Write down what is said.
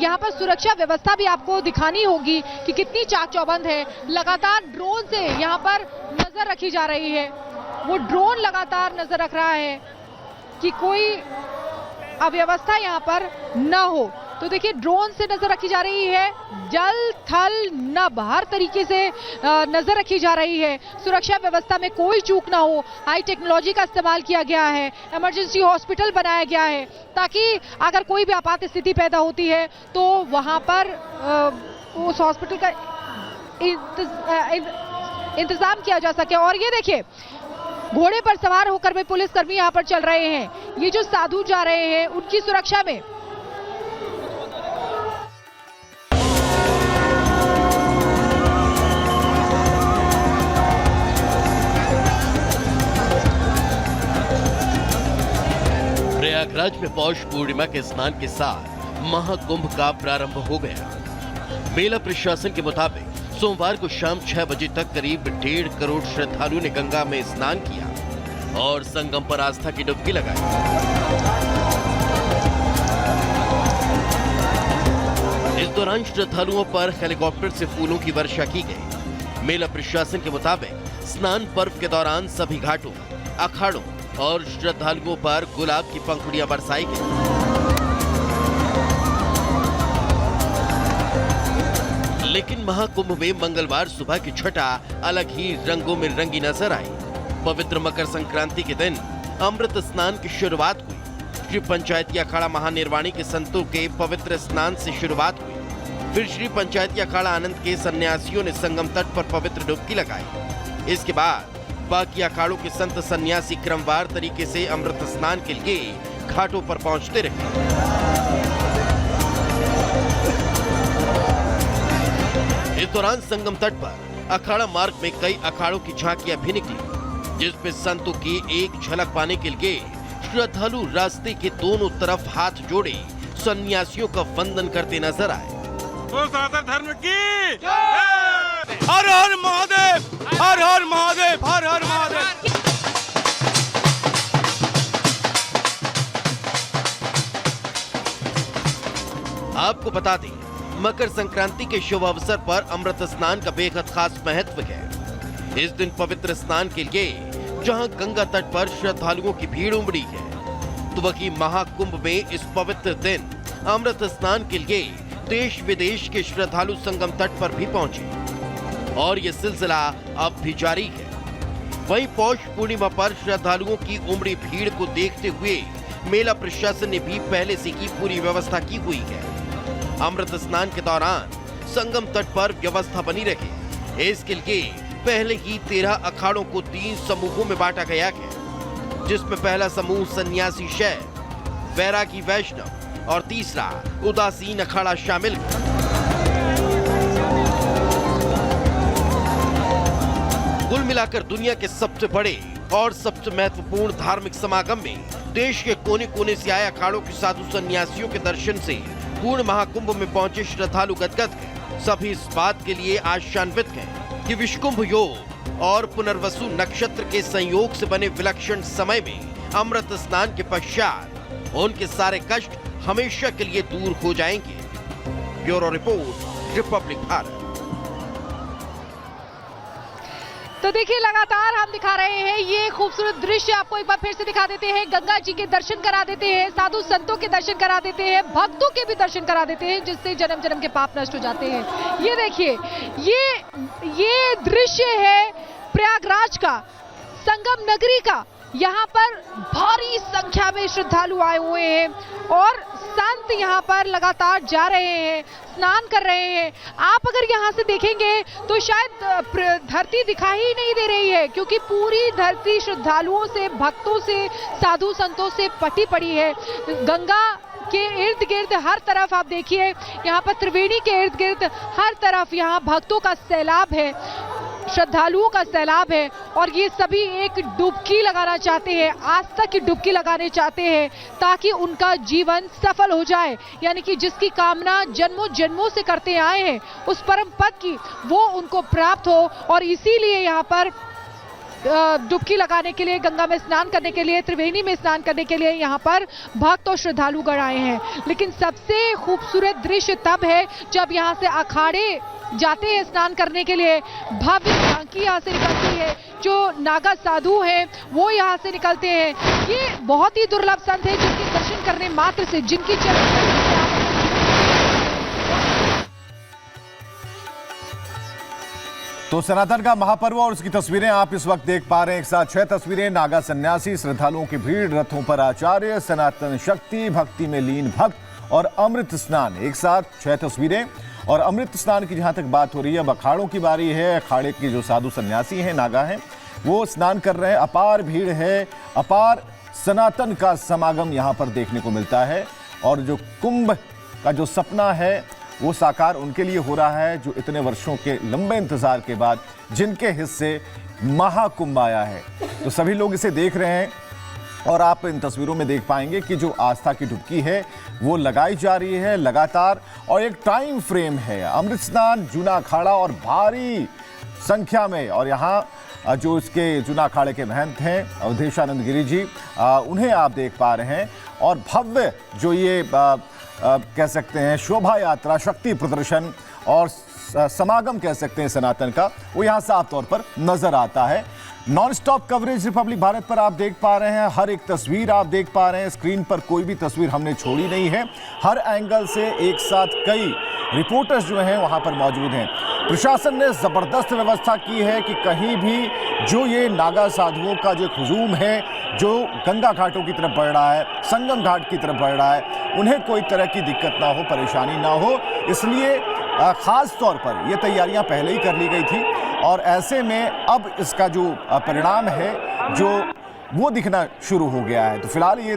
यहाँ पर सुरक्षा व्यवस्था भी आपको दिखानी होगी कि कितनी चाक चौबंद है। लगातार ड्रोन से यहाँ पर नजर रखी जा रही है, वो ड्रोन लगातार नजर रख रहा है कि कोई अव्यवस्था यहाँ पर न हो। तो देखिए ड्रोन से नजर रखी जा रही है, जल थल नभ हर तरीके से नजर रखी जा रही है, सुरक्षा व्यवस्था में कोई चूक ना हो। हाई टेक्नोलॉजी का इस्तेमाल किया गया है, इमरजेंसी हॉस्पिटल बनाया गया है ताकि अगर कोई भी आपात स्थिति पैदा होती है तो वहां पर उस हॉस्पिटल का इंतजाम किया जा सके। और ये देखिए घोड़े पर सवार होकर भी पुलिसकर्मी यहाँ पर चल रहे हैं, ये जो साधु जा रहे हैं उनकी सुरक्षा में। प्रयागराज में पौष पूर्णिमा के स्नान के साथ महाकुंभ का प्रारंभ हो गया। मेला प्रशासन के मुताबिक सोमवार को शाम 6 बजे तक करीब 1.5 करोड़ श्रद्धालुओं ने गंगा में स्नान किया और संगम पर आस्था की डुबकी लगाई। इस दौरान श्रद्धालुओं पर हेलीकॉप्टर से फूलों की वर्षा की गई। मेला प्रशासन के मुताबिक स्नान पर्व के दौरान सभी घाटों, अखाड़ों और श्रद्धालुओं पर गुलाब की पंखुड़ियां बरसाई गई। लेकिन महाकुंभ में मंगलवार सुबह की छटा अलग ही रंगों में रंगी नजर आई। पवित्र मकर संक्रांति के दिन अमृत स्नान की शुरुआत हुई। श्री पंचायती अखाड़ा महानिर्वाणी के संतों के पवित्र स्नान से शुरुआत हुई। फिर श्री पंचायती अखाड़ा आनंद के सन्यासियों ने संगम तट पर पवित्र डुबकी लगाई। इसके बाद बाकी अखाड़ों के संत सन्यासी क्रमवार तरीके से अमृत स्नान के लिए घाटों पर पहुंचते रहे। इस दौरान संगम तट पर अखाड़ा मार्ग में कई अखाड़ों की झांकियां भी निकली, जिसमें संतों की एक झलक पाने के लिए श्रद्धालु रास्ते के दोनों तरफ हाथ जोड़े सन्यासियों का वंदन करते नजर आए। सनातन धर्म की हर हर महादेव, हर हर महादेव, हर हर महादेव। आपको बता दें, मकर संक्रांति के शुभ अवसर पर अमृत स्नान का बेहद खास महत्व है। इस दिन पवित्र स्नान के लिए जहां गंगा तट पर श्रद्धालुओं की भीड़ उमड़ी है, तो वहीं महाकुंभ में इस पवित्र दिन अमृत स्नान के लिए देश विदेश के श्रद्धालु संगम तट पर भी पहुंचे और ये सिलसिला अब भी जारी है। वहीं पौष पूर्णिमा पर श्रद्धालुओं की उमड़ी भीड़ को देखते हुए मेला प्रशासन ने भी पहले से की पूरी व्यवस्था की हुई है। अमृत स्नान के दौरान संगम तट पर व्यवस्था बनी रहे, इसके लिए पहले ही 13 अखाड़ों को 3 समूहों में बांटा गया है, जिसमें पहला समूह सन्यासी शैव, वैरागी वैष्णव और तीसरा उदासीन अखाड़ा शामिल है। कुल मिलाकर दुनिया के सबसे बड़े और सबसे महत्वपूर्ण धार्मिक समागम में देश के कोने कोने से आए अखाड़ों के साधु सन्यासियों के दर्शन से पूर्ण महाकुंभ में पहुंचे श्रद्धालु गदगद हैं। सभी इस बात के लिए आशान्वित हैं कि विश्वकुंभ योग और पुनर्वसु नक्षत्र के संयोग से बने विलक्षण समय में अमृत स्नान के पश्चात उनके सारे कष्ट हमेशा के लिए दूर हो जाएंगे। Bureau report, Republic Bharat. तो देखिए लगातार हम दिखा रहे हैं ये खूबसूरत दृश्य, आपको एक बार फिर से दिखा देते हैं। गंगा जी के दर्शन करा देते हैं, साधु संतों के दर्शन करा देते हैं, भक्तों के भी दर्शन करा देते हैं, जिससे जन्म जन्म के पाप नष्ट हो जाते हैं। ये देखिए ये दृश्य है प्रयागराज का, संगम नगरी का। यहाँ पर भारी संख्या में श्रद्धालु आए हुए हैं और संत यहाँ पर लगातार जा रहे हैं, स्नान कर रहे हैं। आप अगर यहाँ से देखेंगे तो शायद धरती दिखाई ही नहीं दे रही है, क्योंकि पूरी धरती श्रद्धालुओं से, भक्तों से, साधु संतों से पटी पड़ी है। गंगा के इर्द गिर्द हर तरफ आप देखिए, यहाँ पर त्रिवेणी के इर्द गिर्द हर तरफ यहाँ भक्तों का सैलाब है, श्रद्धालुओं का सैलाब है और ये सभी एक डुबकी लगाना चाहते हैं, आस्था की डुबकी लगाने चाहते हैं ताकि उनका जीवन सफल हो जाए। यानी कि जिसकी कामना जन्मों जन्मों से करते आए हैं उस परम पद की वो उनको प्राप्त हो। और इसीलिए यहाँ पर डुबकी लगाने के लिए, गंगा में स्नान करने के लिए, त्रिवेणी में स्नान करने के लिए यहाँ पर भक्त और श्रद्धालुगण आए हैं। लेकिन सबसे खूबसूरत दृश्य तब है जब यहाँ से अखाड़े जाते हैं स्नान करने के लिए। भव्य झांकी यहाँ से निकलती है, जो नागा साधु हैं वो यहाँ से निकलते हैं। ये बहुत ही दुर्लभ संत है जिनके दर्शन करने मात्र से, जिनकी चरण तो सनातन का महापर्व और उसकी तस्वीरें आप इस वक्त देख पा रहे हैं। एक साथ 6 तस्वीरें, नागा सन्यासी, श्रद्धालुओं की भीड़, रथों पर आचार्य, सनातन शक्ति, भक्ति में लीन भक्त और अमृत स्नान। एक साथ 6 तस्वीरें। और अमृत स्नान की जहां तक बात हो रही है, अब अखाड़ों की बारी है। अखाड़े के जो साधु सन्यासी हैं, नागा हैं, वो स्नान कर रहे हैं। अपार भीड़ है, अपार सनातन का समागम यहां पर देखने को मिलता है। और जो कुंभ का जो सपना है वो साकार उनके लिए हो रहा है, जो इतने वर्षों के लंबे इंतजार के बाद जिनके हिस्से महाकुंभ आया है। तो सभी लोग इसे देख रहे हैं और आप इन तस्वीरों में देख पाएंगे कि जो आस्था की डुबकी है वो लगाई जा रही है लगातार, और एक टाइम फ्रेम है। अमृत स्नान, जूना अखाड़ा और भारी संख्या में। और यहाँ जो इसके जूना अखाड़े के महंत हैं अवधेशानंद गिरी जी, उन्हें आप देख पा रहे हैं। और भव्य जो ये कह सकते हैं शोभा यात्रा, शक्ति प्रदर्शन और समागम कह सकते हैं सनातन का, वो यहाँ साफ तौर पर नजर आता है। Non stop coverage Republic Bharat पर आप देख पा रहे हैं। हर एक तस्वीर आप देख पा रहे हैं। स्क्रीन पर कोई भी तस्वीर हमने छोड़ी नहीं है। हर एंगल से एक साथ कई रिपोर्टर्स जो हैं वहां पर मौजूद हैं। प्रशासन ने जबरदस्त व्यवस्था की है कि कहीं भी जो ये नागा साधुओं का जो हुजूम है, जो गंगा घाटों की तरफ बढ़ रहा है, संगम घाट की तरफ बढ़ रहा है, उन्हें कोई तरह की दिक्कत ना हो, परेशानी ना हो, इसलिए खास तौर पर ये तैयारियां पहले ही कर ली गई थी। और ऐसे में अब इसका जो परिणाम है जो वो दिखना शुरू हो गया है। तो फिलहाल ये